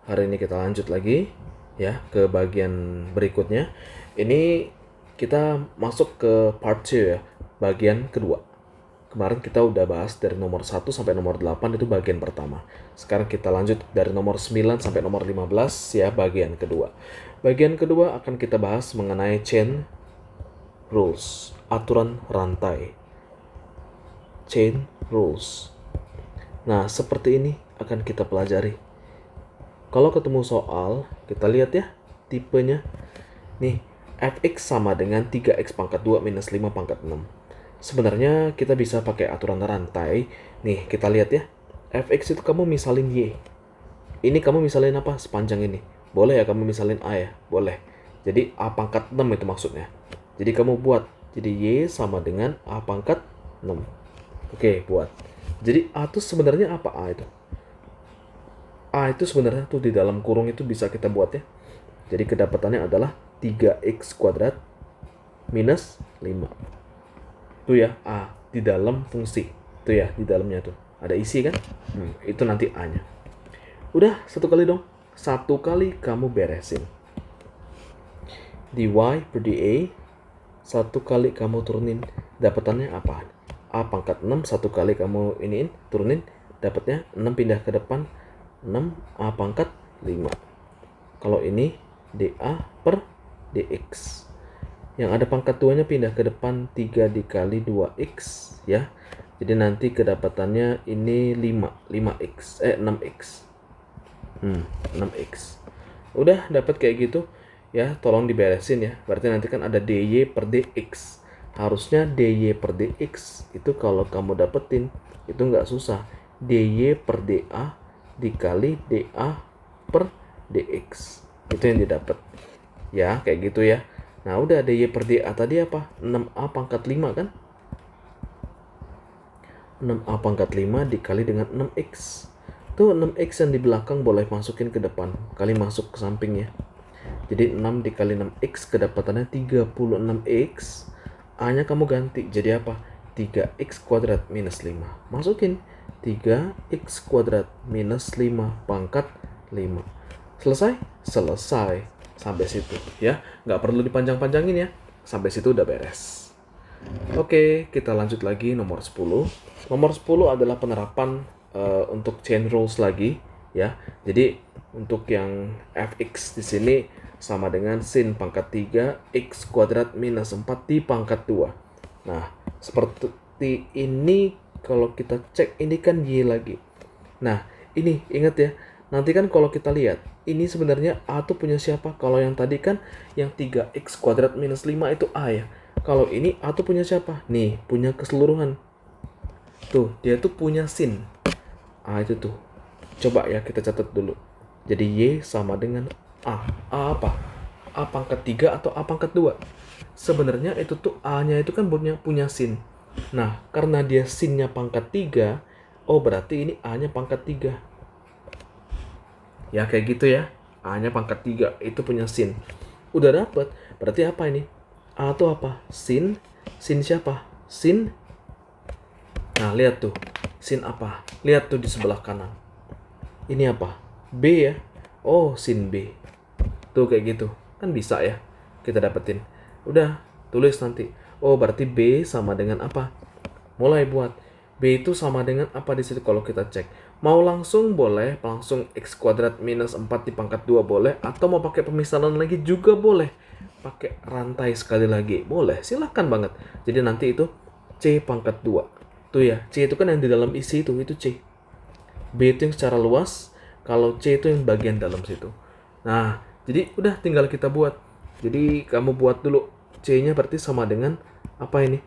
hari ini kita lanjut lagi ya ke bagian berikutnya. Ini kita masuk ke part 2 ya, bagian kedua. Kemarin kita udah bahas dari nomor 1 sampai nomor 8 itu bagian pertama. Sekarang kita lanjut dari nomor 9 sampai nomor 15 ya, bagian kedua. Bagian kedua akan kita bahas mengenai chain rules, aturan rantai. Chain rules. Nah, seperti ini akan kita pelajari. Kalau ketemu soal, kita lihat ya tipenya. Nih, fx sama dengan 3x pangkat 2 minus 5 pangkat 6. Sebenarnya kita bisa pakai aturan rantai. Nih, kita lihat ya. Fx itu kamu misalin y. Ini kamu misalin apa? Sepanjang ini. Boleh ya kamu misalin a ya? Boleh. Jadi a pangkat 6 itu maksudnya. Jadi kamu buat. Jadi y sama dengan a pangkat 6. Oke, buat. Jadi a itu sebenarnya apa a itu? A itu sebenarnya tuh di dalam kurung itu bisa kita buat ya. Jadi kedapatannya adalah 3x kuadrat minus 5. Tuh ya, A di dalam fungsi. Tuh ya, di dalamnya tuh. Ada isi kan? Itu nanti A-nya. Udah, satu kali dong. Satu kali kamu beresin. dy per dA. Satu kali kamu turunin. Dapatannya apa? A pangkat 6. Satu kali kamu iniin, turunin. Dapatnya 6 pindah ke depan. 6 A pangkat 5. Kalau ini dA per dx. Yang ada pangkat 2-nya pindah ke depan 3 dikali 2x ya. Jadi nanti kedapatannya ini 6x. 6x. Udah dapat kayak gitu ya, tolong diberesin ya. Berarti nanti kan ada dy per dx. Harusnya dy per dx itu kalau kamu dapetin itu nggak susah. dy per dA dikali dA per dx. Itu yang didapat. Ya, kayak gitu ya. Nah, udah dy per dA tadi apa? 6A pangkat 5 kan? 6A pangkat 5 dikali dengan 6x. Tuh 6x yang di belakang boleh masukin ke depan. Kali masuk ke samping ya. Jadi 6 dikali 6x kedapatannya 36x. A-nya kamu ganti. Jadi apa? 3x kuadrat minus 5. Masukin 3x kuadrat minus 5 pangkat 5. Selesai? Selesai. Sampai situ ya, nggak perlu dipanjang-panjangin ya, sampai situ udah beres. Oke, kita lanjut lagi nomor 10. Nomor 10 adalah penerapan untuk chain rules lagi ya. Jadi untuk yang fx di sini sama dengan sin pangkat 3 x kuadrat minus 4 di pangkat 2. Nah, seperti ini kalau kita cek ini kan y lagi. Nah, ini ingat ya, nanti kan kalau kita lihat ini sebenarnya A tuh punya siapa? Kalau yang tadi kan yang 3x kuadrat minus 5 itu A ya. Kalau ini A tuh punya siapa? Nih, punya keseluruhan. Tuh, dia tuh punya sin. A itu tuh. Coba ya kita catat dulu. Jadi Y sama dengan A. A apa? A pangkat 3 atau A pangkat 2? Sebenarnya itu tuh A-nya itu kan punya sin. Nah, karena dia sinnya pangkat 3, oh berarti ini A-nya pangkat 3. Ya kayak gitu ya. A-nya pangkat 3 itu punya sin. Udah dapet. Berarti apa ini? A itu apa? Sin. Sin siapa? Sin. Nah lihat tuh. Sin apa? Lihat tuh di sebelah kanan. Ini apa? B ya. Oh sin B. Tuh kayak gitu. Kan bisa ya kita dapetin. Udah tulis nanti. Oh berarti B sama dengan apa? Mulai buat. B itu sama dengan apa di situ kalau kita cek. Mau langsung boleh, langsung x kuadrat minus 4 di pangkat 2 boleh, atau mau pakai pemisahan lagi juga boleh. Pakai rantai sekali lagi, boleh, silahkan banget. Jadi nanti itu C pangkat 2. Tuh ya, C itu kan yang di dalam isi itu C. B itu yang secara luas, kalau C itu yang bagian dalam situ. Nah, jadi udah tinggal kita buat. Jadi kamu buat dulu, C-nya berarti sama dengan apa ini?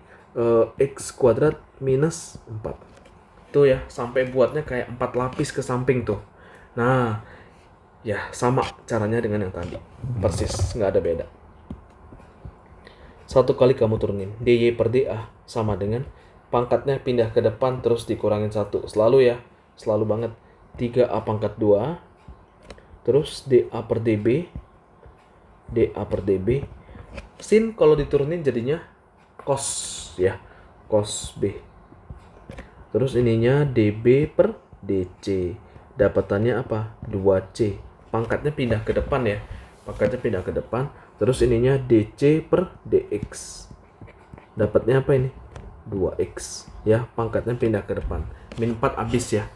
X kuadrat minus 4. Tuh ya, sampai buatnya kayak 4 lapis ke samping tuh. Nah, ya sama caranya dengan yang tadi. Persis, nggak ada beda. Satu kali kamu turunin, dy per dA sama dengan pangkatnya pindah ke depan terus dikurangin 1. Selalu ya, selalu banget. 3A pangkat 2, terus dA per dB, dA per dB. Sin kalau diturunin jadinya cos ya, cos B. Terus ininya dB per dC. Dapatannya apa? 2C. pangkatnya pindah ke depan ya. Pangkatnya pindah ke depan. Terus ininya DC per DX. Dapatnya apa ini? 2X. Ya, pangkatnya pindah ke depan. Min 4 habis ya.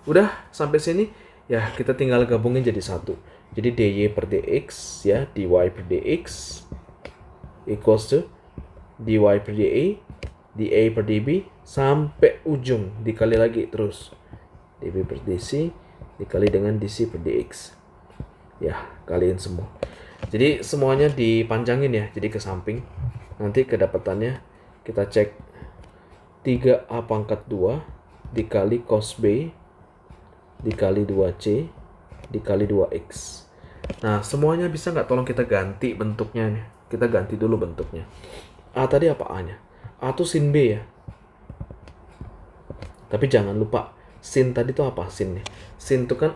Udah, sampai sini. Ya, kita tinggal gabungin jadi satu. Jadi DY per DX ya, DY per DX equals to DY per DA, DA per DB, sampai ujung dikali lagi terus. DB per DC dikali dengan DC per DX. Ya, kaliin semua. Jadi semuanya dipanjangin ya, jadi ke samping. Nanti kedapatannya kita cek 3A pangkat 2 dikali cos B dikali 2C dikali 2X. Nah, semuanya bisa nggak tolong kita ganti bentuknya nih. Kita ganti dulu bentuknya. A tadi apa A-nya? A tuh sin B ya. Tapi jangan lupa, sin tadi tuh apa sin nih? Sin tuh kan,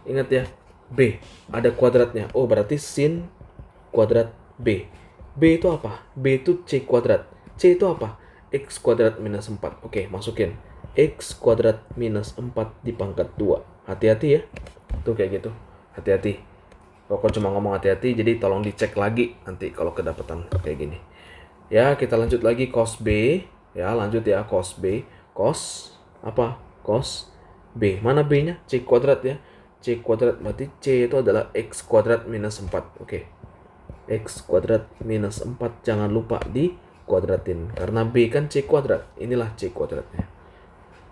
ingat ya, B. Ada kuadratnya. Oh, berarti sin kuadrat B. B itu apa? B itu C kuadrat. C itu apa? X kuadrat minus 4. Oke, masukin. X kuadrat minus 4 di pangkat 2. Hati-hati ya. Tuh kayak gitu. Hati-hati. Pokoknya cuma ngomong hati-hati, jadi tolong dicek lagi nanti kalau kedapatan kayak gini. Ya, kita lanjut lagi cos B. Ya, lanjut ya, cos B. Cos apa? Cos B. Mana B-nya? C kuadrat ya. C kuadrat berarti C itu adalah X kuadrat minus 4. Oke. X kuadrat minus 4. Jangan lupa di kuadratin. Karena B kan C kuadrat. Inilah C kuadratnya.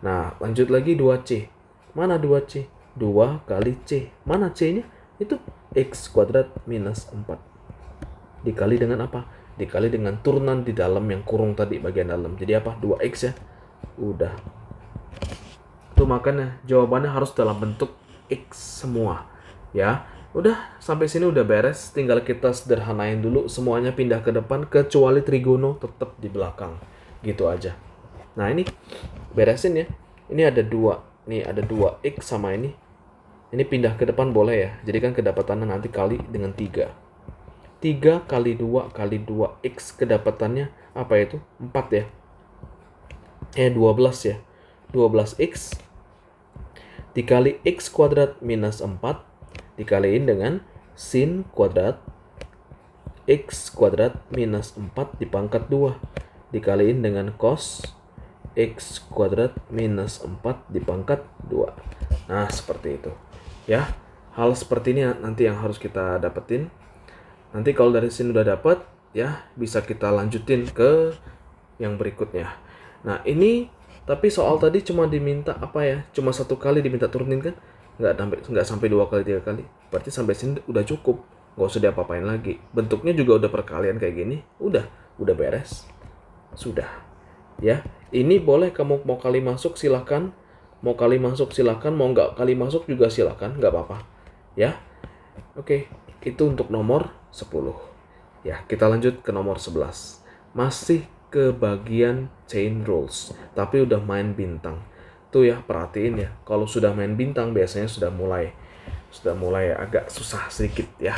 Nah, lanjut lagi 2C. Mana 2C? 2 kali C. Mana C-nya? Itu X kuadrat minus 4. Dikali dengan apa? Dikali dengan turunan di dalam yang kurung tadi bagian dalam. Jadi apa? 2X ya. Udah. Tuh makanya jawabannya harus dalam bentuk X semua. Ya. Udah, sampai sini udah beres. Tinggal kita sederhanain dulu. Semuanya pindah ke depan. Kecuali trigono tetap di belakang. Gitu aja. Nah ini beresin ya. Ini ada 2. Nih ada 2X sama ini. Ini pindah ke depan boleh ya. Jadi kan kedapatannya nanti kali dengan 3. 3 kali 2 kali 2X kedapatannya apa itu? 4 ya. 12 ya. 12X dikali X kuadrat minus 4 dikaliin dengan sin kuadrat X kuadrat minus 4 di pangkat 2 dikaliin dengan cos X kuadrat minus 4 di pangkat 2. Nah, seperti itu. Ya, hal seperti ini nanti yang harus kita dapetin. Nanti kalau dari sini udah dapet, ya bisa kita lanjutin ke yang berikutnya. Nah, ini tapi soal tadi cuma diminta apa ya? Cuma 1 kali diminta turunin kan? Nggak sampai 2 kali 3 kali. Berarti sampai sini udah cukup. Nggak usah diapa-apain lagi. Bentuknya juga udah perkalian kayak gini. Udah beres. Sudah. Ya, ini boleh kamu mau kali masuk silakan. Mau kali masuk silakan, mau nggak kali masuk juga silakan, nggak apa-apa. Ya. Oke, itu untuk nomor 10. Ya, kita lanjut ke nomor 11. Masih ke bagian chain rules, tapi udah main bintang. Tuh ya, perhatiin ya. Kalau sudah main bintang biasanya sudah mulai agak susah sedikit ya.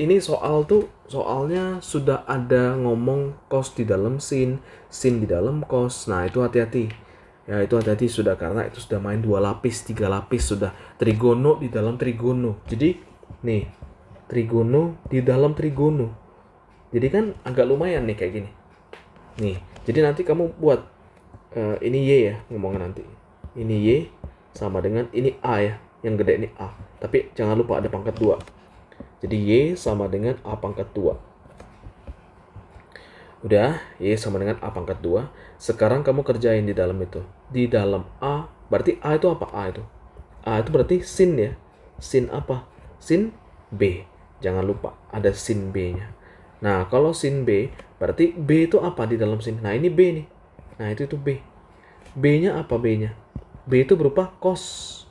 Ini soalnya sudah ada ngomong cos di dalam sin di dalam cos. Nah, itu hati-hati. Ya, itu hati-hati sudah karena itu sudah main 2 lapis, 3 lapis sudah trigono di dalam trigono. Jadi, nih, trigono di dalam trigono. Jadi kan agak lumayan nih kayak gini. Nih, jadi nanti kamu buat ini Y ya, ngomongin nanti. Ini Y sama dengan ini A ya, yang gede ini A. Tapi jangan lupa ada pangkat 2. Jadi Y sama dengan A pangkat 2. Udah, Y sama dengan A pangkat 2. Sekarang kamu kerjain di dalam itu. Di dalam A, berarti A itu apa? A itu berarti sin ya. Sin apa? Sin B. Jangan lupa, ada sin B-nya. Nah, kalau sin B, berarti B itu apa di dalam sin? Nah, ini B nih. Nah, itu B. B-nya apa B-nya? B itu berupa cos.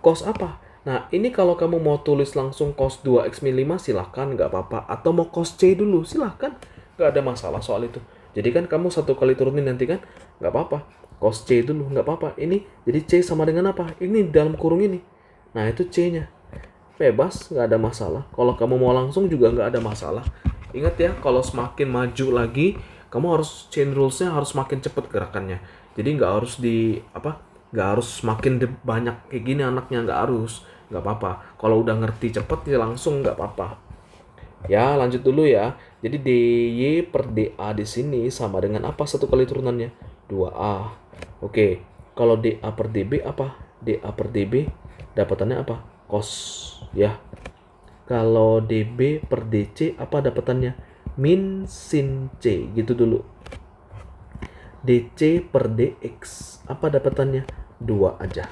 Cos apa? Nah, ini kalau kamu mau tulis langsung cos 2x min 5 silahkan, nggak apa-apa. Atau mau cos C dulu, silahkan. Nggak ada masalah soal itu. Jadi kan kamu 1 kali turunin nanti kan, nggak apa-apa. Cos C dulu, nggak apa-apa. Ini, jadi C sama dengan apa? Ini dalam kurung ini. Nah, itu C-nya. Bebas, nggak ada masalah. Kalau kamu mau langsung juga nggak ada masalah. Ingat ya, kalau semakin maju lagi, kamu harus chain rules-nya harus makin cepat gerakannya. Jadi nggak harus nggak harus makin banyak kayak gini anaknya, nggak harus. nggak apa-apa. Kalau udah ngerti cepet ya langsung nggak apa-apa. Ya, lanjut dulu ya. Jadi DY per DA di sini sama dengan apa satu kali turunannya? 2A. Oke, kalau DA per DB apa? DA per DB dapatannya apa? Cos, ya. Kalau DB per DC apa dapatannya? Min sin C, gitu dulu. DC per DX apa dapatannya? 2 aja.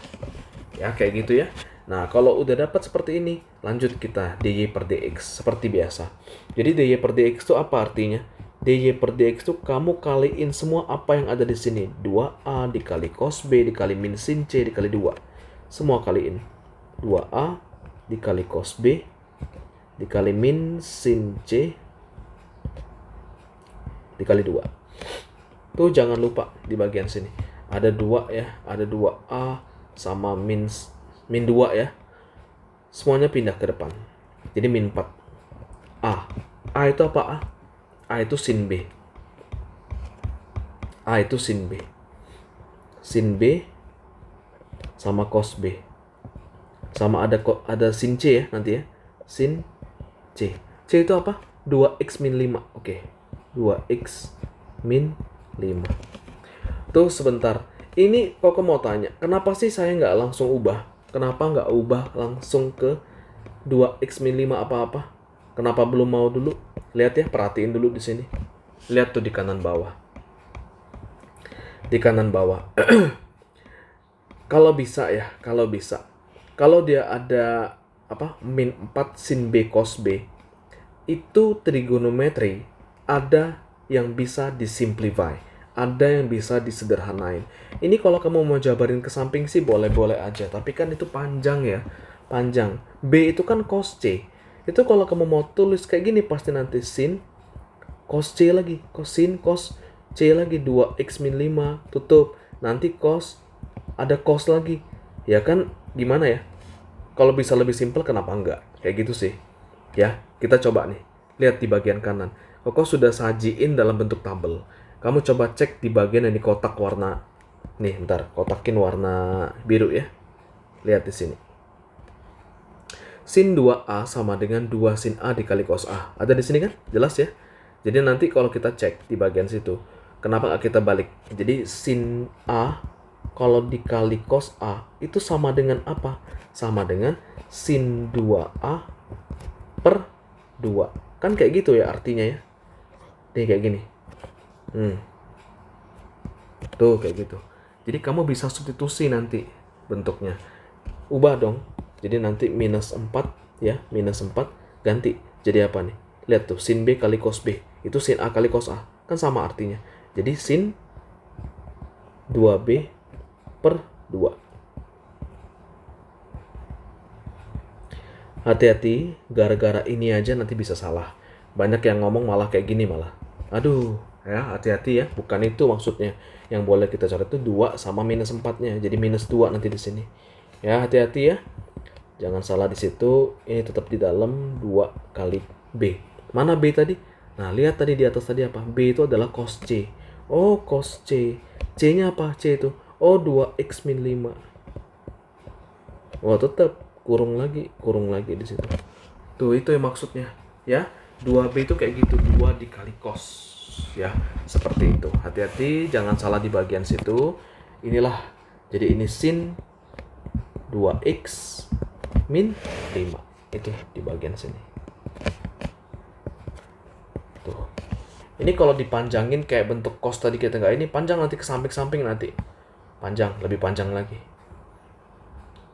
Ya, kayak gitu ya. Nah, kalau udah dapat seperti ini, lanjut kita DY per DX seperti biasa. Jadi DY per DX itu apa artinya? DY per DX itu kamu kaliin semua apa yang ada di sini. 2A dikali cos B dikali min sin C dikali 2. Semua kaliin. 2A dikali cos B dikali min sin C dikali 2. Tuh jangan lupa di bagian sini. Ada 2 ya, ada 2A sama min 2 ya. Semuanya pindah ke depan. Jadi min 4. A itu apa A? A itu sin B. A itu sin B. Sin B sama cos B. Sama ada sin C ya nanti ya. Sin C. C itu apa? 2x min 5. Oke. 2x min 5. Tuh sebentar. Ini kok mau tanya, kenapa sih saya nggak langsung ubah? Kenapa nggak ubah langsung ke 2x min 5 apa-apa? Kenapa belum mau dulu? Lihat ya, perhatiin dulu di sini. Lihat tuh di kanan bawah. Di kanan bawah. Kalau bisa ya, kalau bisa. Kalau dia ada min 4 sin B cos B, itu trigonometri ada yang bisa disimplify. Ada yang bisa disederhanain. Ini kalau kamu mau jabarin ke samping sih boleh-boleh aja. Tapi kan itu panjang ya. Panjang. B itu kan cos C. Itu kalau kamu mau tulis kayak gini pasti nanti sin cos C lagi. Sin cos C lagi. 2x min 5. Tutup. Nanti cos. Ada cos lagi. Ya kan gimana ya? Kalau bisa lebih simpel kenapa enggak? Kayak gitu sih. Ya, kita coba nih. Lihat di bagian kanan. Koko sudah sajiin dalam bentuk tabel. Kamu coba cek di bagian yang di kotak warna. Nih, bentar. Kotakin warna biru ya. Lihat di sini. Sin 2A sama dengan 2 sin A dikali cos A. Ada di sini kan? Jelas ya? Jadi nanti kalau kita cek di bagian situ. Kenapa nggak kita balik? Jadi sin A kalau dikali cos A itu sama dengan apa? Sama dengan sin 2A per 2. Kan kayak gitu ya artinya ya. Nih kayak gini. Tuh kayak gitu. Jadi kamu bisa substitusi nanti bentuknya. Ubah dong. Jadi nanti minus 4 ya. Minus 4 ganti. Jadi apa nih? Lihat tuh. Sin B kali cos B. Itu sin A kali cos A. Kan sama artinya. Jadi sin 2B per 2. Hati-hati. Gara-gara ini aja nanti bisa salah. Banyak yang ngomong malah kayak gini malah. Aduh, ya hati-hati ya. Bukan itu maksudnya. Yang boleh kita coret itu 2 sama minus 4-nya. Jadi minus 2 nanti di sini. Ya, hati-hati ya. Jangan salah di situ. Ini tetap di dalam 2 kali B. Mana B tadi? Nah, lihat tadi di atas tadi apa? B itu adalah cos C. Oh, cos C. C-nya apa? C itu. Oh, 2x min 5. Wah, tetap kurung lagi di situ. Tuh, itu yang maksudnya. Ya. 2B itu kayak gitu, 2 dikali cos ya, seperti itu. Hati-hati jangan salah di bagian situ. Inilah, jadi ini sin 2x min 5 itu di bagian sini. Tuh. Ini kalau dipanjangin kayak bentuk cos tadi kita nggak ini, panjang nanti ke samping-samping nanti. Panjang, lebih panjang lagi.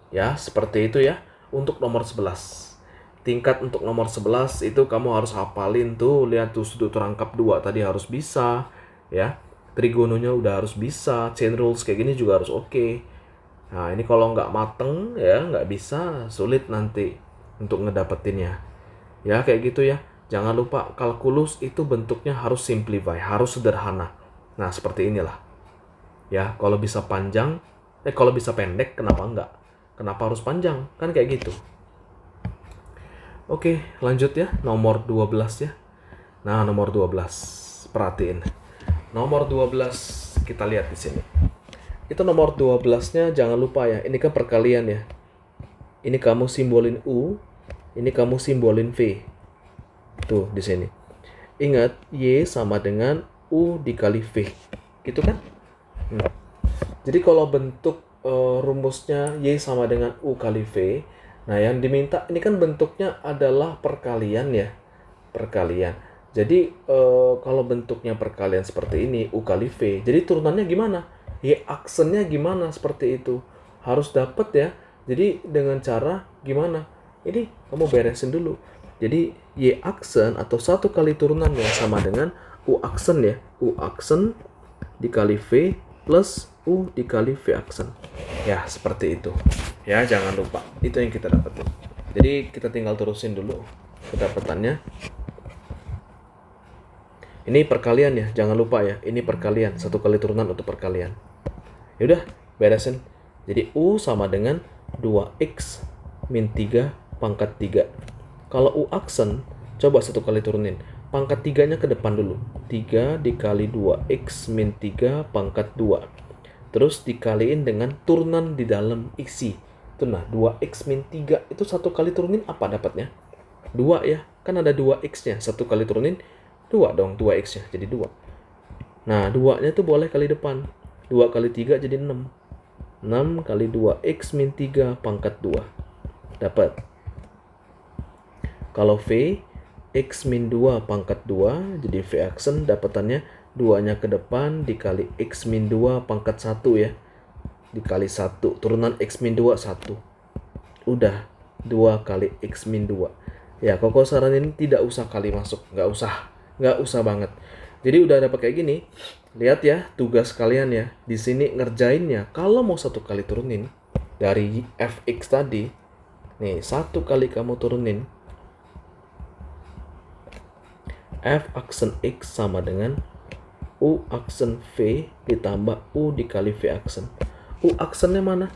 Ya, seperti itu ya untuk nomor 11. Tingkat untuk nomor 11 itu kamu harus hafalin tuh. Lihat tuh sudut rangkap 2 tadi harus bisa ya. Trigononya udah harus bisa. Chain rules kayak gini juga harus oke. Nah ini kalau nggak mateng ya nggak bisa, sulit nanti untuk ngedapetinnya. Ya kayak gitu ya. Jangan lupa kalkulus itu bentuknya harus simplify, harus sederhana. Nah seperti inilah. Ya kalau bisa panjang, kalau bisa pendek kenapa enggak? Kenapa harus panjang? Kan kayak gitu. Oke, lanjut ya, nomor 12 ya. Nah, nomor 12. Perhatiin. Nomor 12 kita lihat di sini. Itu nomor 12-nya jangan lupa ya. Ini kan perkalian ya. Ini kamu simbolin U, ini kamu simbolin V. Tuh, di sini. Ingat, Y sama dengan U dikali V. Gitu kan? Jadi kalau bentuk rumusnya Y sama dengan U kali V, nah yang diminta ini kan bentuknya adalah perkalian ya. Perkalian. Jadi kalau bentuknya perkalian seperti ini, U kali V, jadi turunannya gimana? Y aksennya gimana seperti itu? Harus dapat ya. Jadi dengan cara gimana? Ini kamu beresin dulu. Jadi Y aksen atau satu kali turunan yang sama dengan U aksen ya. U aksen dikali V plus U dikali V aksen. Ya, seperti itu. Ya, jangan lupa. Itu yang kita dapetin. Jadi kita tinggal terusin dulu kedapatannya. Ini perkalian ya, jangan lupa ya. Ini perkalian, satu kali turunan untuk perkalian. Yaudah, beresin. Jadi U sama dengan 2X min 3 pangkat 3. Kalau U aksen, coba satu kali turunin. Pangkat 3-nya ke depan dulu. 3 dikali 2X min 3 pangkat 2. Terus dikaliin dengan turunan di dalam isi. Itu nah, 2X min 3 itu satu kali turunin apa dapatnya? 2 ya, kan ada 2X-nya. Satu kali turunin 2 dong, 2X-nya jadi 2. Nah, 2-nya tuh boleh kali depan. 2 kali 3 jadi 6. 6 kali 2X min 3 pangkat 2. Dapat. Kalau V, X min 2 pangkat 2, jadi V aksen dapatannya 2-nya ke depan dikali X min 2 pangkat 1 ya. Dikali 1, turunan X min 2, 1. Udah, 2 kali X min 2. Ya, Koko saranin tidak usah kali masuk, nggak usah banget. Jadi udah dapat kayak gini. Lihat ya tugas kalian ya. Di sini ngerjainnya kalau mau satu kali turunin dari fx tadi. Nih, satu kali kamu turunin f aksen x sama dengan u aksen v ditambah u dikali v aksen. U aksennya mana?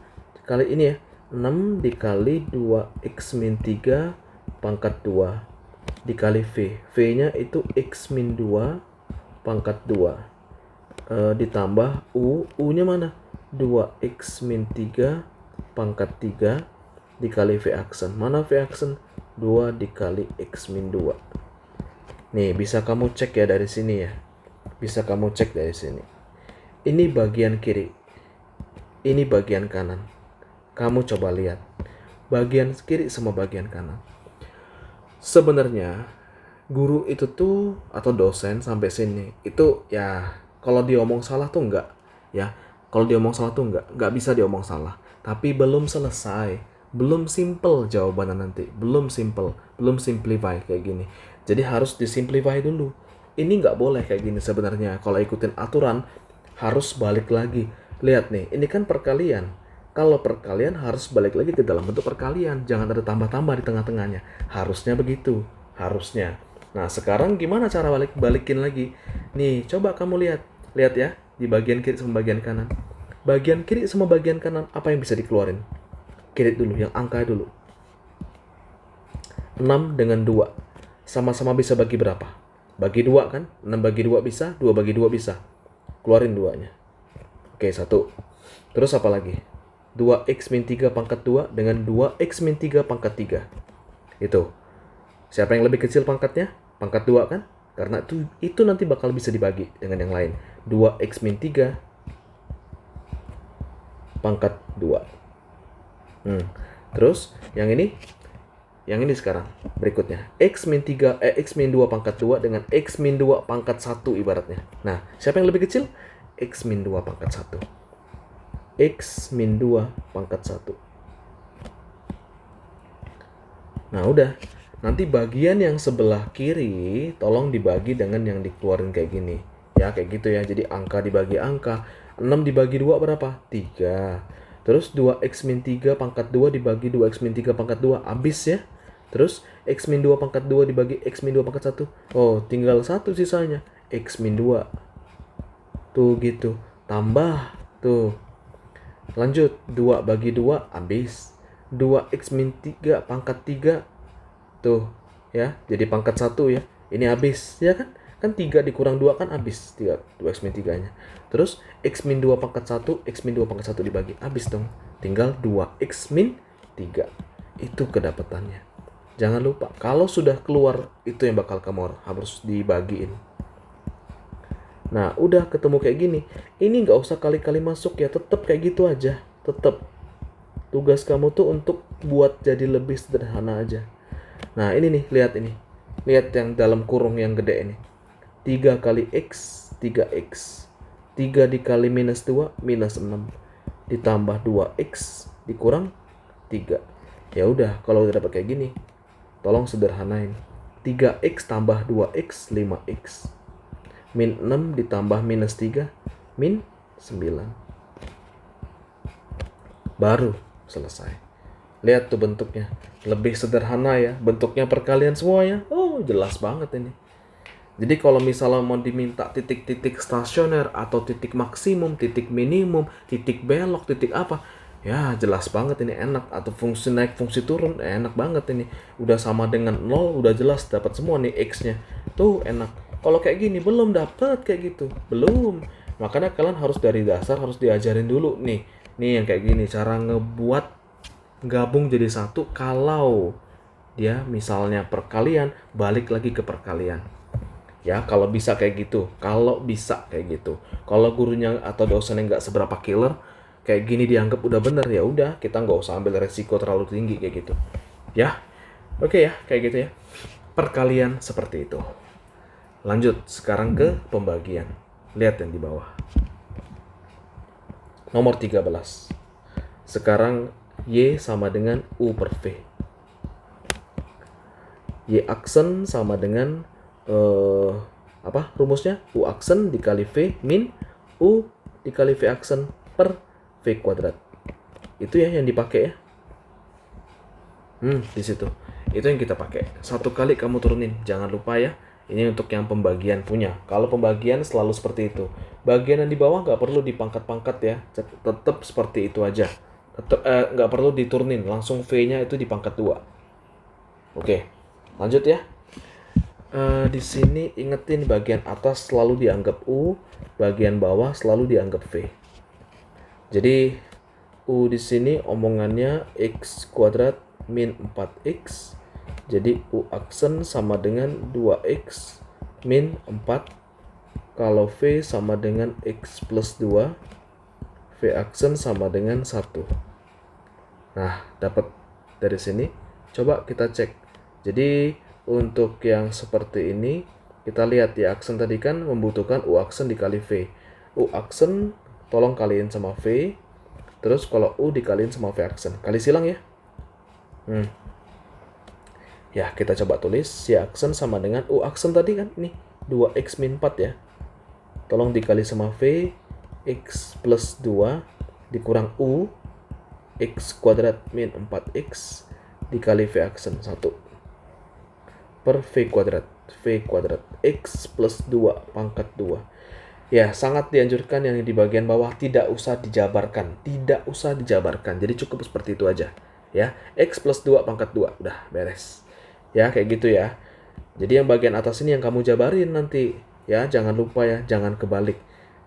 Kali ini ya. 6 dikali 2x min 3 pangkat 2 dikali V. V-nya itu X min 2 pangkat 2. Ditambah U. U-nya mana? 2X min 3 pangkat 3 dikali V aksen. Mana V aksen? 2 dikali X min 2. Nih, bisa kamu cek ya dari sini ya. Bisa kamu cek dari sini. Ini bagian kiri. Ini bagian kanan. Kamu coba lihat. Bagian kiri sama bagian kanan. Sebenarnya guru itu tuh atau dosen sampai sini itu ya kalau diomong salah tuh enggak ya. Kalau diomong salah tuh enggak bisa diomong salah. Tapi belum selesai, belum simple jawabannya nanti, belum simple, belum simplify kayak gini. Jadi harus disimplify dulu. Ini nggak boleh kayak gini sebenarnya. Kalau ikutin aturan harus balik lagi. Lihat nih, ini kan perkalian. Kalau perkalian harus balik lagi ke dalam bentuk perkalian. Jangan ada tambah-tambah di tengah-tengahnya. Harusnya begitu. Harusnya. Nah, sekarang gimana cara balikin lagi? Nih, coba kamu lihat. Lihat ya, di bagian kiri sama bagian kanan. Bagian kiri sama bagian kanan, apa yang bisa dikeluarin? Kiri dulu, yang angka dulu. 6 dengan 2. Sama-sama bisa bagi berapa? Bagi 2 kan? 6 bagi 2 bisa, 2 bagi 2 bisa. Keluarin 2-nya. Oke, 1. Terus apa lagi? 2x min 3 pangkat 2 dengan 2x min 3 pangkat 3. Itu. Siapa yang lebih kecil pangkatnya? Pangkat 2 kan? Karena itu nanti bakal bisa dibagi dengan yang lain. 2x min 3 pangkat 2. Terus yang ini sekarang berikutnya. X min 2 pangkat 2 dengan x min 2 pangkat 1 ibaratnya. Nah, siapa yang lebih kecil? X min 2 pangkat 1. X min 2 pangkat 1. Nah, udah. Nanti bagian yang sebelah kiri tolong dibagi dengan yang dikeluarin kayak gini. Ya, kayak gitu ya. Jadi angka dibagi angka. 6 dibagi 2 berapa? 3. Terus 2x min 3 pangkat 2 dibagi 2x min 3 pangkat 2. Habis ya. Terus x min 2 pangkat 2 dibagi x min 2 pangkat 1. Oh, tinggal 1 sisanya. X min 2. Tuh gitu. Tambah. Tuh. Lanjut, 2 bagi 2 habis. 2x min 3 pangkat 3. Tuh, ya. Jadi pangkat 1 ya. Ini habis, ya kan? Kan 3 dikurang 2 kan habis. 2x min 3-nya. Terus x min 2 pangkat 1, x min 2 pangkat 1 dibagi. Habis dong. Tinggal 2x min 3. Itu kedapatannya. Jangan lupa, kalau sudah keluar, itu yang bakal kamu harus dibagiin. Nah, udah ketemu kayak gini. Ini nggak usah kali-kali masuk ya, tetap kayak gitu aja. Tetap. Tugas kamu tuh untuk buat jadi lebih sederhana aja. Nah, ini nih, lihat ini. Lihat yang dalam kurung yang gede ini. 3 kali X, 3X. 3 dikali minus 2, minus 6. Ditambah 2X, dikurang 3. Ya udah, kalau udah dapat kayak gini, tolong sederhanain. 3X tambah 2X, 5X. Min 6 ditambah minus 3, min 9. Baru selesai. Lihat tuh bentuknya. Lebih sederhana ya. Bentuknya perkalian semuanya. Oh, jelas banget ini. Jadi kalau misalnya mau diminta titik-titik stasioner atau titik maksimum, titik minimum, titik belok, titik apa, ya jelas banget ini enak. Atau fungsi naik, fungsi turun, enak banget ini. Udah sama dengan 0, udah jelas dapat semua nih X-nya. Tuh enak. Kalau kayak gini belum dapat kayak gitu. Belum. Makanya kalian harus dari dasar harus diajarin dulu nih. Nih yang kayak gini, cara ngebuat gabung jadi satu kalau dia misalnya perkalian, balik lagi ke perkalian. Ya, kalau bisa kayak gitu. Kalau bisa kayak gitu. Kalau gurunya atau dosennya nggak seberapa killer, kayak gini dianggap udah bener, ya udah kita nggak usah ambil resiko terlalu tinggi kayak gitu. Ya, oke ya, kayak gitu ya. Perkalian seperti itu. Lanjut sekarang ke pembagian. Lihat yang di bawah. Nomor 13. Sekarang Y sama dengan U per V. Y aksen sama dengan apa rumusnya? U aksen dikali V min U dikali V aksen per V kuadrat. Itu ya yang dipakai ya. Di situ. Itu yang kita pakai. Satu kali kamu turunin, jangan lupa ya. Ini untuk yang pembagian punya. Kalau pembagian selalu seperti itu. Bagian yang di bawah nggak perlu dipangkat-pangkat ya. Tetap seperti itu aja. Tetap nggak perlu diturunin. Langsung V-nya itu dipangkat 2. Oke, lanjut ya. Di sini ingetin bagian atas selalu dianggap U, bagian bawah selalu dianggap V. Jadi U di sini omongannya X kuadrat min 4X. Jadi U aksen sama dengan 2X min 4. Kalau V sama dengan X plus 2, V aksen sama dengan 1. Nah, dapat dari sini. Coba kita cek. Jadi untuk yang seperti ini, kita lihat ya, aksen tadi kan membutuhkan U aksen dikali V. U aksen tolong kaliin sama V. Terus kalau U dikaliin sama V aksen. Kali silang ya. Ya, kita coba tulis. Y aksen sama dengan U aksen tadi kan. Ini 2X min 4 ya. Tolong dikali sama V. X plus 2 dikurang U. X kuadrat min 4X dikali V aksen 1. Per V kuadrat X plus 2 pangkat 2. Ya, sangat dianjurkan yang di bagian bawah tidak usah dijabarkan. Jadi cukup seperti itu aja. Ya, X plus 2 pangkat 2. Udah, beres. Ya, kayak gitu ya. Jadi yang bagian atas ini yang kamu jabarin nanti. Ya, jangan lupa ya, jangan kebalik.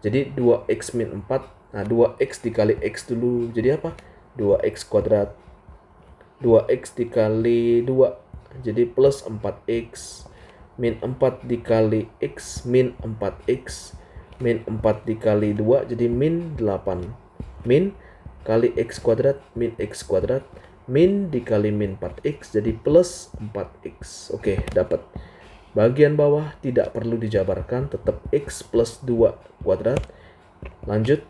Jadi 2X min 4. Nah, 2X dikali X dulu. Jadi apa? 2X kuadrat. 2X dikali 2. Jadi plus 4X min 4 dikali X min 4X min 4 dikali 2 jadi min 8. Min kali X kuadrat min X kuadrat min dikali min 4X jadi plus 4X. Oke, dapat. Bagian bawah tidak perlu dijabarkan, tetap X plus 2 kuadrat. Lanjut,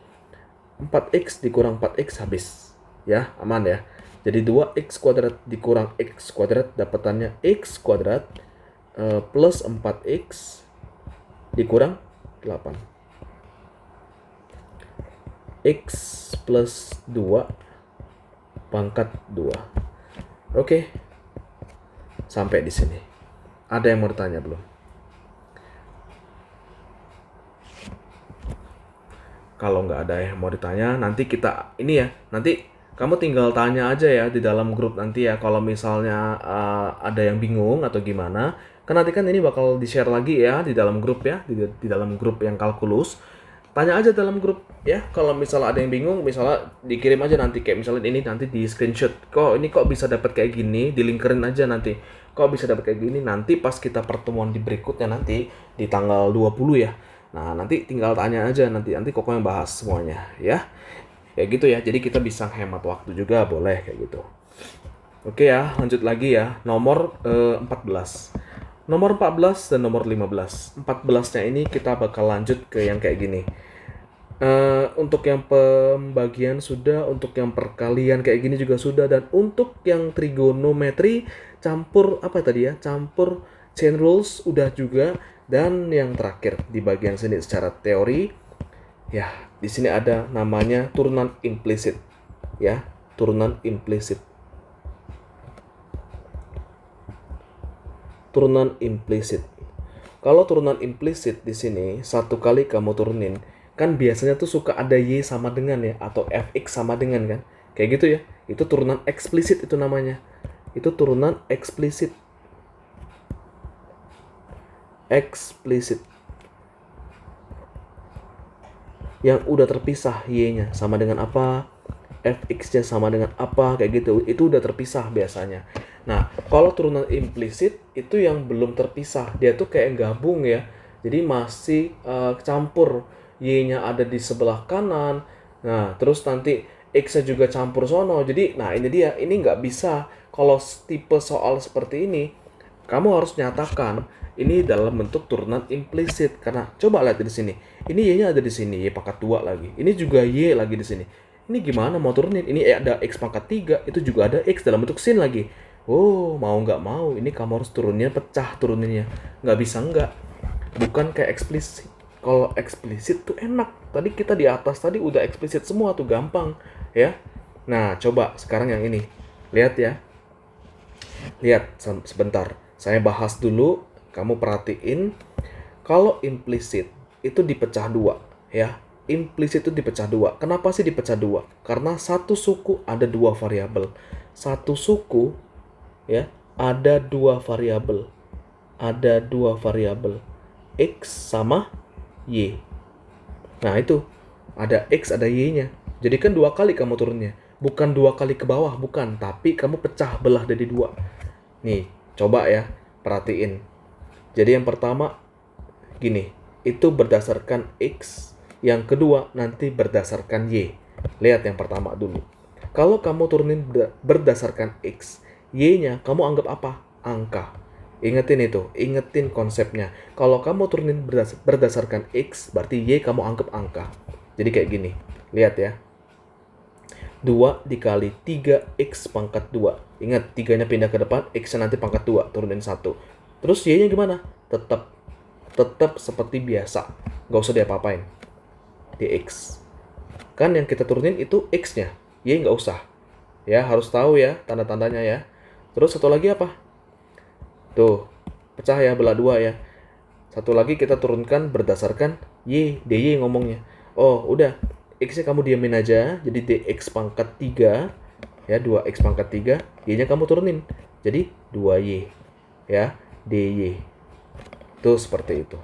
4X dikurang 4X habis. Ya, aman ya. Jadi 2X kuadrat dikurang X kuadrat dapatannya X kuadrat plus 4X dikurang 8. X plus 2 pangkat 2. Oke. Sampai di sini. Ada yang mau ditanya belum? Kalau nggak ada yang mau ditanya, nanti kita ini ya, nanti kamu tinggal tanya aja ya di dalam grup nanti ya. Kalau misalnya ada yang bingung atau gimana, kan nanti kan ini bakal di-share lagi ya di dalam grup ya, di dalam grup yang kalkulus. tanya aja dalam grup ya. Kalau misalnya ada yang bingung, misalnya dikirim aja nanti, kayak misalnya ini nanti di screenshot, kok bisa dapat kayak gini, dilinkerin aja nanti. Kok bisa dapat kayak gini, nanti pas kita pertemuan di berikutnya nanti di tanggal 20 ya. Nah, nanti tinggal tanya aja nanti Koko yang bahas semuanya ya. Ya gitu ya. Jadi kita bisa hemat waktu juga, boleh kayak gitu. Oke ya, lanjut lagi ya. Nomor 14. Nomor 14 dan nomor 15. 14-nya ini kita bakal lanjut ke yang kayak gini. Untuk yang pembagian sudah, untuk yang perkalian kayak gini juga sudah, dan untuk yang trigonometri campur apa tadi ya? Campur chain rules udah juga, dan yang terakhir di bagian sini secara teori ya, di sini ada namanya turunan implisit ya, turunan implisit. Turunan implisit. Kalau turunan implisit di sini satu kali kamu turunin, kan biasanya tuh suka ada y sama dengan ya, atau fx sama dengan kan, kayak gitu ya. Itu turunan eksplisit itu namanya. Itu turunan eksplisit. Eksplisit. Yang udah terpisah y-nya sama dengan apa, fx-nya sama dengan apa, kayak gitu. Itu udah terpisah biasanya. Nah, kalau turunan implisit itu yang belum terpisah, dia tuh kayak gabung ya. Jadi masih campur, y-nya ada di sebelah kanan. Nah, terus nanti x-nya juga campur sono. Jadi, nah ini dia, ini nggak bisa. Kalau tipe soal seperti ini, kamu harus nyatakan ini dalam bentuk turunan implisit. Karena coba lihat di sini, ini y-nya ada di sini, y pangkat 2 lagi. Ini juga y lagi di sini. Ini gimana mau turunin? Ini ada x pangkat 3, itu juga ada x dalam bentuk sin lagi. Oh, mau nggak mau, ini kamu harus pecah turuninnya. Nggak bisa nggak. Bukan kayak eksplisit. Kalau eksplisit tuh enak. Tadi kita di atas tadi udah eksplisit semua tuh, gampang ya. Nah, coba sekarang yang ini. Lihat ya. Lihat sebentar. Saya bahas dulu, kamu perhatiin. Kalau implisit itu dipecah dua ya. Implisit itu dipecah dua. Kenapa sih dipecah dua? Karena satu suku ada dua variabel. Satu suku ya, ada dua variabel. Ada dua variabel, x sama y. Nah, itu ada x ada y-nya. Jadi kan dua kali kamu turunnya. Bukan dua kali ke bawah, bukan, tapi kamu pecah belah jadi dua. Nih, coba ya, perhatiin. Jadi yang pertama gini, itu berdasarkan x, yang kedua nanti berdasarkan y. Lihat yang pertama dulu. Kalau kamu turunin berdasarkan x, y-nya kamu anggap apa? Angka. Ingetin itu, ingetin konsepnya. Kalau kamu turunin berdasarkan x, berarti y kamu anggap angka. Jadi kayak gini, lihat ya. 2 dikali 3x pangkat 2. Ingat, 3-nya pindah ke depan, x-nya nanti pangkat 2, turunin 1. Terus y-nya gimana? Tetap seperti biasa. Nggak usah diapa-apain. Dx. Kan yang kita turunin itu x-nya, y nggak usah. Ya, harus tahu ya tanda-tandanya ya. Terus satu lagi apa? Tuh, pecah ya, belah 2 ya. Satu lagi kita turunkan berdasarkan y, dy ngomongnya. Oh, udah. X-nya kamu diamin aja, jadi dx pangkat 3. Ya, 2x pangkat 3. Y-nya kamu turunin. Jadi 2y. Ya, dy. Tuh, seperti itu.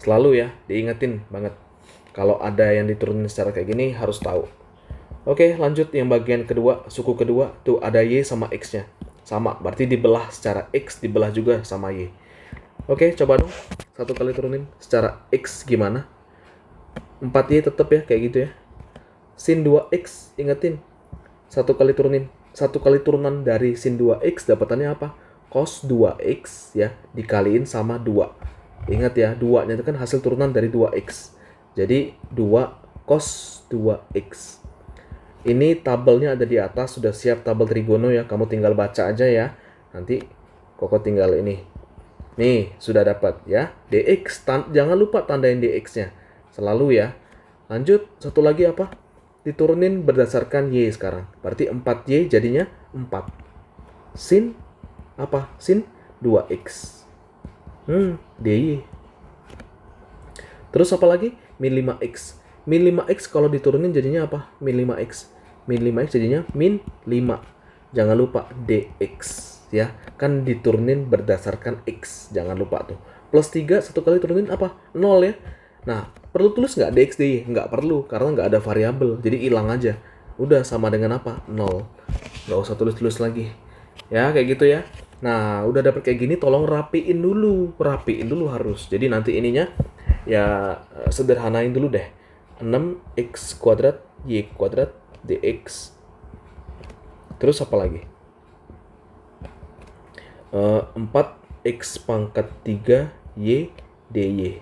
Selalu ya, diingetin banget. Kalau ada yang diturunin secara kayak gini, harus tahu. Oke, lanjut yang bagian kedua, suku kedua. Tuh, ada y sama x-nya. Sama, berarti dibelah secara x, dibelah juga sama y. Oke, coba dong. Satu kali turunin secara x gimana? 4y tetap ya, kayak gitu ya. Sin 2x, ingetin. Satu kali turunan dari sin 2x, dapatannya apa? Cos 2x ya, dikaliin sama 2. Ingat ya, 2-nya itu kan hasil turunan dari 2x. Jadi 2 cos 2x. Ini tabelnya ada di atas, sudah siap tabel trigono ya. Kamu tinggal baca aja ya. Nanti Koko tinggal ini. Nih, sudah dapat ya. Dx, jangan lupa tandain dx-nya. Selalu ya. Lanjut, satu lagi apa? Diturunin berdasarkan y sekarang. Berarti 4y jadinya 4. Sin apa? Sin 2x. dy. Terus apa lagi? Min 5x. Min 5x kalau diturunin jadinya apa? Min 5x. Min 5x jadinya min 5. Jangan lupa dx ya. Kan diturunin berdasarkan x. Jangan lupa tuh. Plus 3 satu kali turunin apa? 0 ya. Nah, perlu tulis nggak dx dy? Nggak perlu, karena nggak ada variabel, jadi hilang aja. Udah sama dengan apa? 0. Nggak usah tulis-tulis lagi. Ya, kayak gitu ya. Nah, udah dapet kayak gini, tolong rapiin dulu harus. Jadi nanti ininya ya sederhanain dulu deh. 6x kuadrat y kuadrat dx. Terus apa lagi? 4x pangkat 3 y dy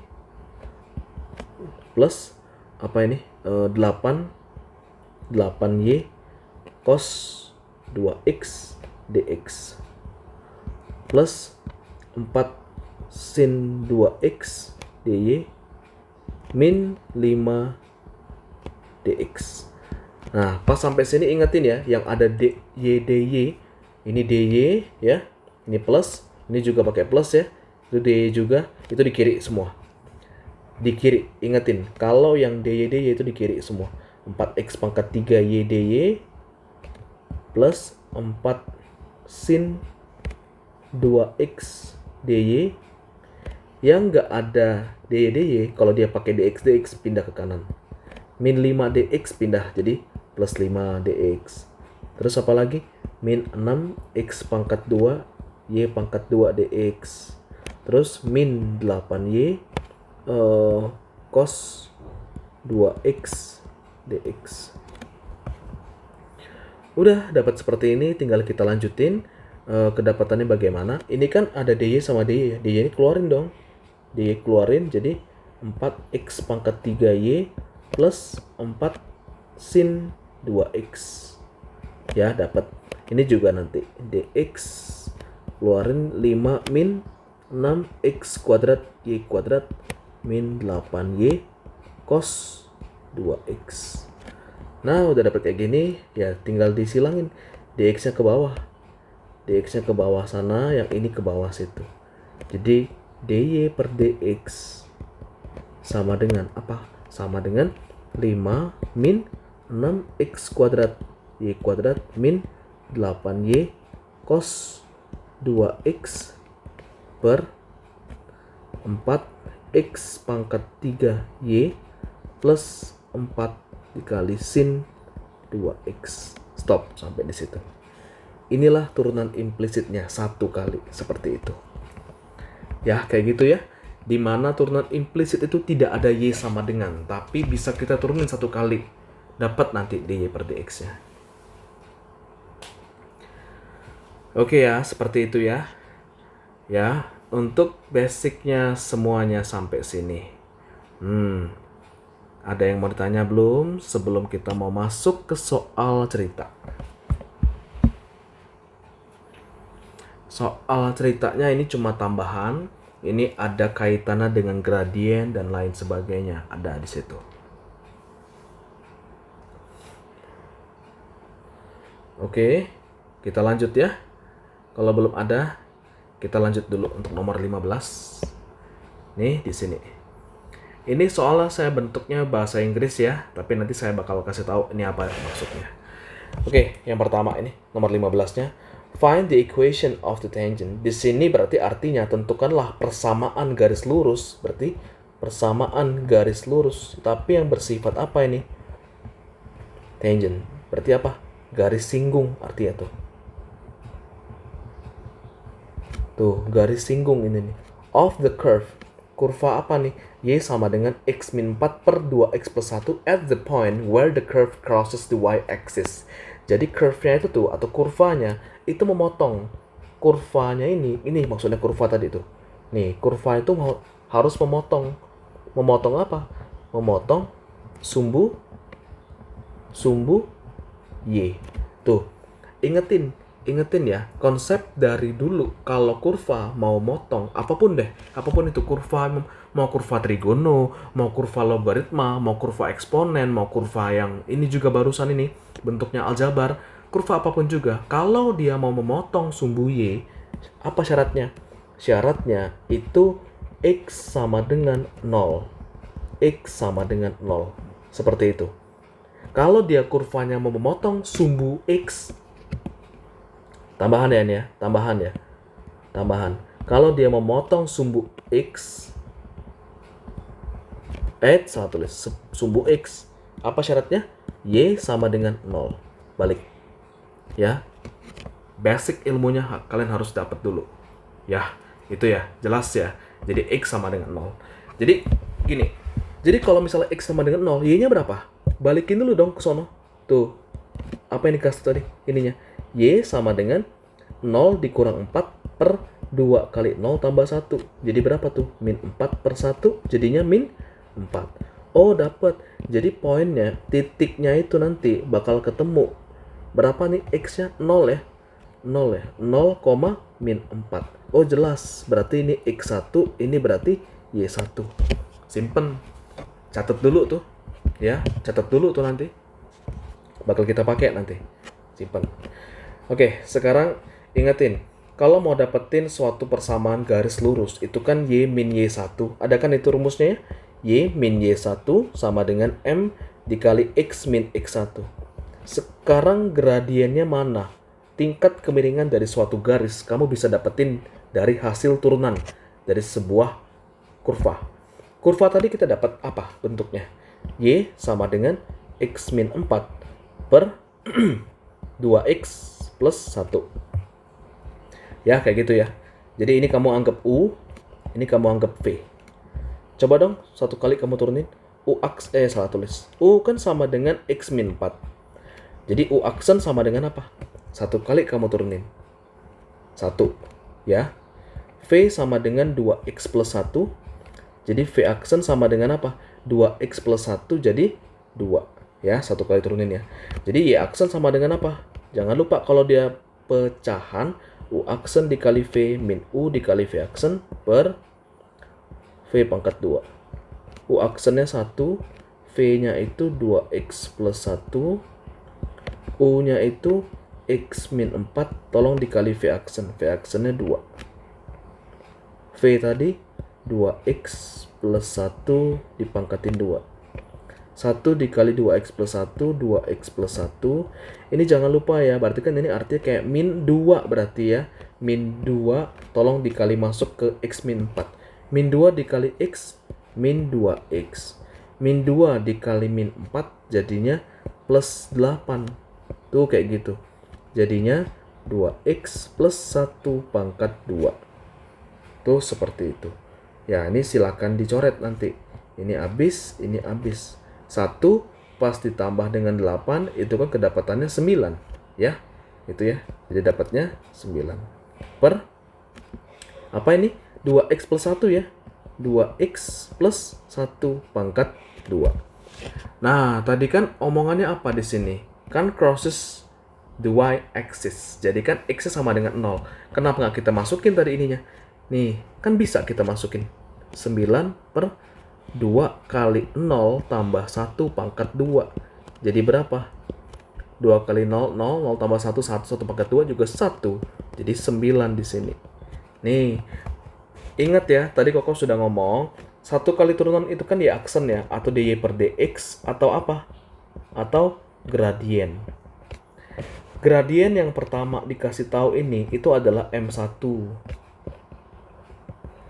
plus apa ini? 8y cos 2x dx plus 4 sin 2x dy min 5 dx. Nah, pas sampai sini ingetin ya, yang ada dy, ini dy ya, ini plus, ini juga pakai plus ya, itu dy juga, itu di kiri semua. Di kiri, ingetin, kalau yang dy itu di kiri semua. 4x pangkat 3 y dy plus 4 sin 2x dy yang nggak ada dy, kalau dia pakai dx pindah ke kanan. Min 5 dx pindah jadi plus 5 dx. Terus apa lagi? Min 6x pangkat 2 y pangkat 2 dx. Terus min 8y cos 2x dx. Udah dapat seperti ini, tinggal kita lanjutin. Kedapatannya bagaimana? Ini kan ada dy sama dy ya. Dy ini keluarin dong. Dy keluarin jadi 4x pangkat 3y plus 4 sin 2x. Ya, dapat. Ini juga nanti dx keluarin 5 min 6x kuadrat y kuadrat min 8y cos 2x. Nah, udah dapat kayak gini, ya tinggal disilangin. Dx-nya ke bawah. Dx-nya ke bawah sana, yang ini ke bawah situ. Jadi dy per dx sama dengan apa? Sama dengan 5 min 6x kuadrat y kuadrat min 8y cos 2x per 4x pangkat 3y plus 4 dikali sin 2x. Stop sampai di situ. Inilah turunan implisitnya satu kali seperti itu. Ya, kayak gitu ya. Di mana turunan implisit itu tidak ada y sama dengan, tapi bisa kita turunin satu kali. Dapat nanti dy per dx-nya. Oke ya, seperti itu ya. Ya, untuk basicnya semuanya sampai sini. Ada yang mau ditanya belum sebelum kita mau masuk ke soal cerita? Soal ceritanya ini cuma tambahan. Ini ada kaitannya dengan gradien dan lain sebagainya. Ada di situ. Oke, kita lanjut ya. Kalau belum ada, kita lanjut dulu untuk nomor 15. Nih, di sini. Ini soalnya saya bentuknya bahasa Inggris ya, tapi nanti saya bakal kasih tahu ini apa maksudnya. Oke, yang pertama ini nomor 15-nya. Find the equation of the tangent. Di sini berarti artinya tentukanlah persamaan garis lurus, berarti persamaan garis lurus. Tapi yang bersifat apa ini? Tangent. Berarti apa? Garis singgung artinya tuh. Tuh, garis singgung ini nih. Of the curve. Kurva apa nih? Y sama dengan x min 4 per 2x plus 1 at the point where the curve crosses the y-axis. Jadi curve-nya itu tuh, atau kurvanya, itu memotong. Kurvanya ini maksudnya kurva tadi tuh. Nih, kurva itu harus memotong. Memotong apa? Memotong sumbu Y. Tuh, ingetin ya, konsep dari dulu kalau kurva mau motong apapun itu kurva, mau kurva trigono, mau kurva logaritma, mau kurva eksponen, mau kurva yang ini juga barusan ini bentuknya aljabar, kurva apapun juga, kalau dia mau memotong sumbu y, apa syaratnya? Syaratnya itu x sama dengan 0. X sama dengan 0. Seperti itu. Kalau dia kurvanya mau memotong sumbu x, tambahan ya ini ya, tambahan. Kalau dia memotong sumbu x, Salah tulis sumbu X. Apa syaratnya? Y sama dengan 0. Balik. Ya. Basic ilmunya kalian harus dapat dulu. Ya, itu ya. Jelas ya. Jadi X sama dengan 0. Jadi gini. Jadi kalau misalnya X sama dengan 0, Y-nya berapa? Balikin dulu dong ke sono. Tuh. Apa yang dikasih tadi? Ininya. Y sama dengan 0 dikurang 4 per 2 kali 0 tambah 1. Jadi berapa tuh? Min 4 per 1. Jadinya min 4. Oh, dapat. Jadi poinnya, titiknya itu nanti bakal ketemu. Berapa nih X-nya? 0 ya? 0 ya? 0, min 4. Oh, jelas. Berarti ini X1, ini berarti Y1. Simpen. Catat dulu tuh. Ya, catat dulu tuh nanti. Bakal kita pakai nanti. Simpen. Oke, sekarang ingetin. Kalau mau dapetin suatu persamaan garis lurus, itu kan Y min Y1. Ada kan itu rumusnya ya? Y min Y1 sama dengan M dikali X min X1. Sekarang gradiennya mana? Tingkat kemiringan dari suatu garis kamu bisa dapetin dari hasil turunan dari sebuah kurva. Kurva tadi kita dapat apa bentuknya? Y sama dengan X min 4 per 2X plus 1. Ya, kayak gitu ya. Jadi ini kamu anggap U, ini kamu anggap V. Coba dong, satu kali kamu turunin. Salah tulis. U kan sama dengan X min 4. Jadi U aksen sama dengan apa? Satu kali kamu turunin. 1. Ya. V sama dengan 2X plus 1. Jadi V aksen sama dengan apa? 2X plus 1 jadi 2. Ya, satu kali turunin ya. Jadi Y aksen sama dengan apa? Jangan lupa kalau dia pecahan, U aksen dikali V min U dikali V aksen per V pangkat 2. U aksennya 1, V-nya itu 2X plus 1, U-nya itu X min 4, tolong dikali V aksen. V aksennya 2. V tadi 2X plus 1 dipangkatin 2. 1 dikali 2X plus 1, 2X plus 1. Ini jangan lupa ya, berarti kan ini artinya kayak min 2 berarti ya. Min 2, tolong dikali masuk ke X min 4. Min 2 dikali X, min 2X. Min 2 dikali min 4, jadinya plus 8. Tuh kayak gitu. Jadinya 2X plus 1 pangkat 2. Tuh seperti itu. Ya, ini silakan dicoret nanti. Ini habis, ini habis. 1 pas ditambah dengan 8 itu kan kedapatannya 9 ya. Itu ya. Jadi dapatnya 9 per apa ini? 2X plus 1 ya. 2X plus 1 pangkat 2. Nah, tadi kan omongannya apa di sini? Kan crosses the y-axis. Jadi kan x sama dengan 0. Kenapa nggak kita masukin tadi ininya? Nih, kan bisa kita masukin 9 per 2 kali 0 tambah 1 pangkat 2. Jadi berapa? 2 kali 0, 0, 0 tambah 1, 1, 1 pangkat 2 juga 1. Jadi 9 di sini. Nih, ingat ya, tadi Koko sudah ngomong, 1 kali turunan itu kan di aksen ya, atau dy per dx, atau apa? Atau gradien. Gradien yang pertama dikasih tahu ini, itu adalah M1.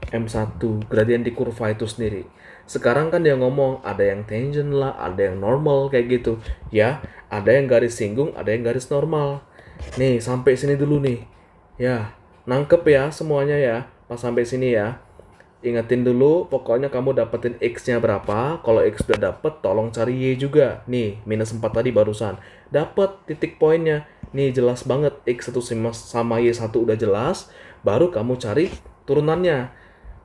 M1, gradien di kurva itu sendiri. Sekarang kan dia ngomong ada yang tangent lah, ada yang normal kayak gitu. Ya, ada yang garis singgung, ada yang garis normal. Nih, sampai sini dulu nih. Ya, nangkep ya semuanya ya. Pas sampai sini ya. Ingetin dulu, pokoknya kamu dapetin X-nya berapa. Kalau X udah dapet, tolong cari Y juga. Nih, minus 4 tadi barusan. Dapet titik poinnya. Nih, jelas banget. X1 sama Y1 udah jelas. Baru kamu cari turunannya.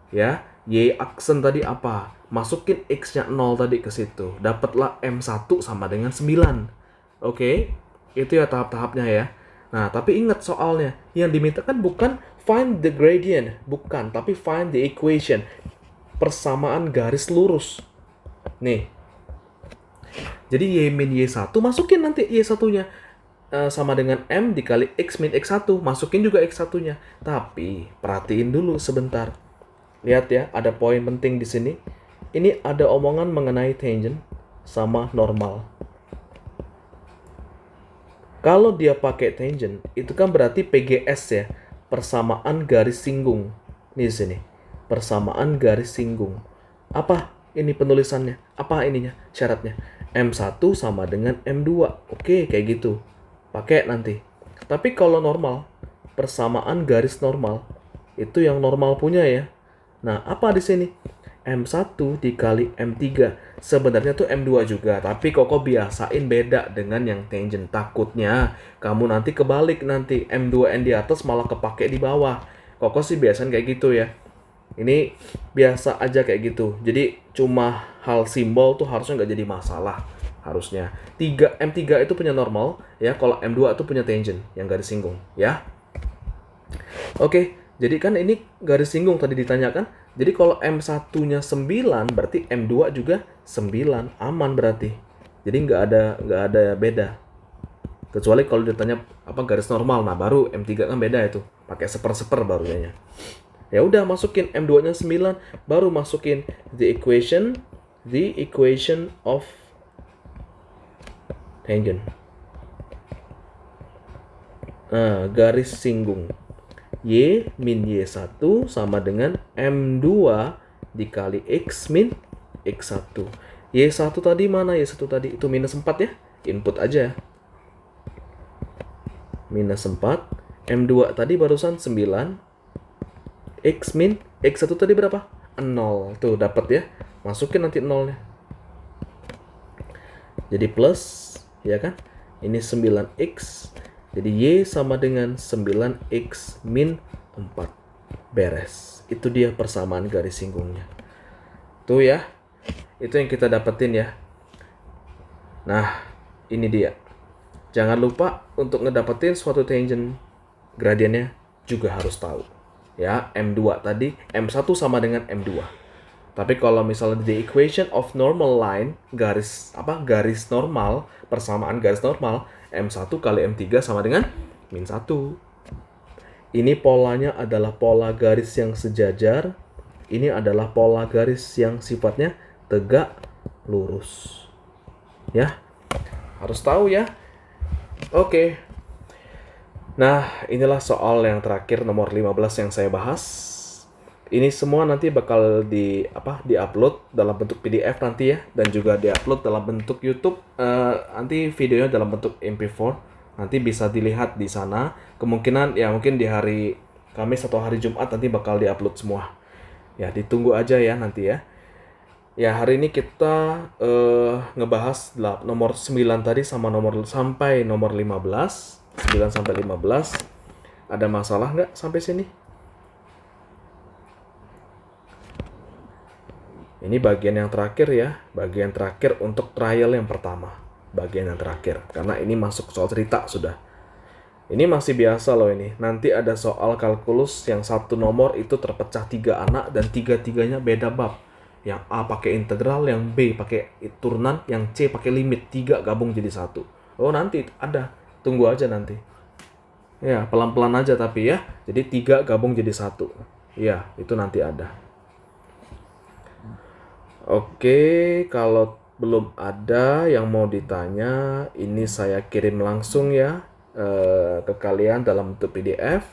Ya, Y aksen tadi apa? Masukin X-nya 0 tadi ke situ. Dapatlah M1 sama dengan 9. Oke? Itu ya tahap-tahapnya ya. Nah, tapi ingat soalnya. Yang diminta kan bukan find the gradient. Bukan, tapi find the equation. Persamaan garis lurus. Nih. Jadi Y min Y1, masukin nanti Y1-nya. Sama dengan M dikali X min X1. Masukin juga X1-nya. Tapi, perhatiin dulu sebentar. Lihat ya, ada poin penting di sini. Ini ada omongan mengenai tangent sama normal. Kalau dia pakai tangent, itu kan berarti PGS ya, persamaan garis singgung. Ini di sini, persamaan garis singgung. Apa ini penulisannya. Apa ininya? Syaratnya. M1 sama dengan M2. Oke, kayak gitu. Pakai nanti. Tapi kalau normal, persamaan garis normal, itu yang normal punya ya. Nah, apa di sini? M1 dikali M3. Sebenarnya tuh M2 juga, tapi Koko biasain beda dengan yang tangent. Takutnya kamu nanti kebalik nanti. M2N di atas malah kepake di bawah. Koko sih biasain kayak gitu ya. Ini biasa aja kayak gitu. Jadi cuma hal simbol tuh harusnya nggak jadi masalah. Harusnya. M3 itu punya normal, ya. Kalau M2 itu punya tangent yang garis singgung, ya. Oke, jadi kan ini garis singgung tadi ditanyakan. Jadi kalau M1-nya 9, berarti M2 juga 9. Aman berarti. Jadi nggak ada beda. Kecuali kalau ditanya apa garis normal, nah baru M3 kan beda itu. Pakai seper-seper barunya. Ya udah masukin M2-nya 9, baru masukin the equation of tangent. Nah, garis singgung. Y min Y1 sama dengan M2 dikali X min X1. Y1 tadi mana? Y1 tadi itu minus 4 ya. Input aja. Minus 4. M2 tadi barusan 9. X min X1 tadi berapa? 0. Tuh dapat ya. Masukin nanti 0-nya. Jadi plus, ya kan? Ini 9X. Jadi Y sama dengan 9X min 4. Beres. Itu dia persamaan garis singgungnya. Tuh ya. Itu yang kita dapetin ya. Nah, ini dia. Jangan lupa untuk ngedapetin suatu tangent gradiennya juga harus tahu. Ya, M2 tadi, M1 sama dengan M2. Tapi kalau misalnya the equation of normal line, garis normal, persamaan garis normal, M1 kali M3 sama dengan min 1. Ini polanya adalah pola garis yang sejajar. Ini adalah pola garis yang sifatnya tegak lurus. Ya, harus tahu ya. Oke. Nah, inilah soal yang terakhir nomor 15 yang saya bahas. Ini semua nanti bakal di-upload dalam bentuk PDF nanti ya, dan juga di-upload dalam bentuk YouTube. Nanti videonya dalam bentuk MP4. Nanti bisa dilihat di sana. Kemungkinan ya mungkin di hari Kamis atau hari Jumat nanti bakal di-upload semua. Ya, ditunggu aja ya nanti ya. Ya, hari ini kita ngebahas nomor 9 tadi sampai nomor 15. 9 sampai 15. Ada masalah nggak sampai sini? Ini bagian yang terakhir ya. Bagian terakhir untuk trial yang pertama. Bagian yang terakhir. Karena ini masuk soal cerita sudah. Ini masih biasa loh ini. Nanti ada soal kalkulus yang satu nomor itu terpecah 3 anak dan 3-3-nya beda bab. Yang A pakai integral, yang B pakai turunan, yang C pakai limit. 3 gabung jadi 1. Oh, nanti ada. Tunggu aja nanti. Ya, pelan-pelan aja tapi ya. Jadi 3 gabung jadi 1. Ya, itu nanti ada. Oke, kalau belum ada yang mau ditanya, ini saya kirim langsung ya ke kalian dalam bentuk PDF.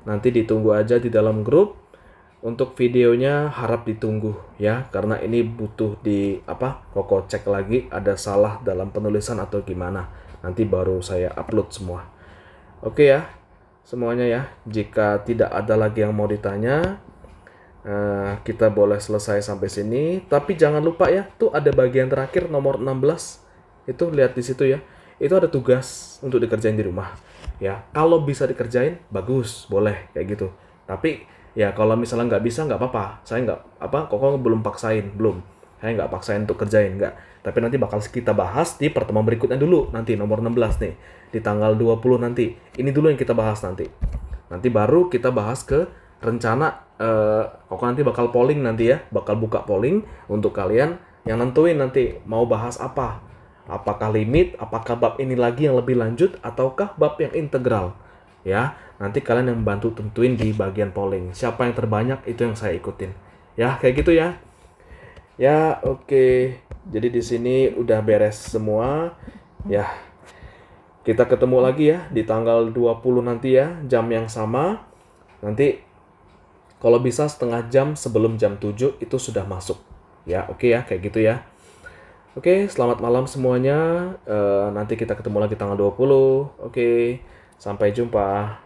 Nanti ditunggu aja di dalam grup. Untuk videonya harap ditunggu ya, karena ini butuh Koko cek lagi ada salah dalam penulisan atau gimana. Nanti baru saya upload semua. Oke ya, semuanya ya. Jika tidak ada lagi yang mau ditanya, kita boleh selesai sampai sini. Tapi jangan lupa ya, tuh ada bagian terakhir nomor 16. Itu lihat di situ ya. Itu ada tugas untuk dikerjain di rumah. Ya, kalau bisa dikerjain, bagus, boleh kayak gitu. Tapi ya kalau misalnya nggak bisa, nggak apa-apa. Saya Koko belum paksain, belum. Saya nggak paksain untuk kerjain, nggak. Tapi nanti bakal kita bahas di pertemuan berikutnya dulu. Nanti nomor 16 nih. Di tanggal 20 nanti. Ini dulu yang kita bahas nanti. Nanti baru kita bahas ke rencana. Koko nanti bakal polling nanti ya. Bakal buka polling untuk kalian yang nentuin nanti mau bahas apa. Apakah limit, apakah bab ini lagi yang lebih lanjut, ataukah bab yang integral. Ya, nanti kalian yang bantu tentuin di bagian polling. Siapa yang terbanyak itu yang saya ikutin. Ya, kayak gitu ya. Ya, oke. Jadi di sini udah beres semua. Ya. Kita ketemu lagi ya di tanggal 20 nanti ya, jam yang sama. Nanti kalau bisa setengah jam sebelum jam 7 itu sudah masuk. Ya, oke ya, kayak gitu ya. Oke, selamat malam semuanya. Nanti kita ketemu lagi tanggal 20. Oke, sampai jumpa.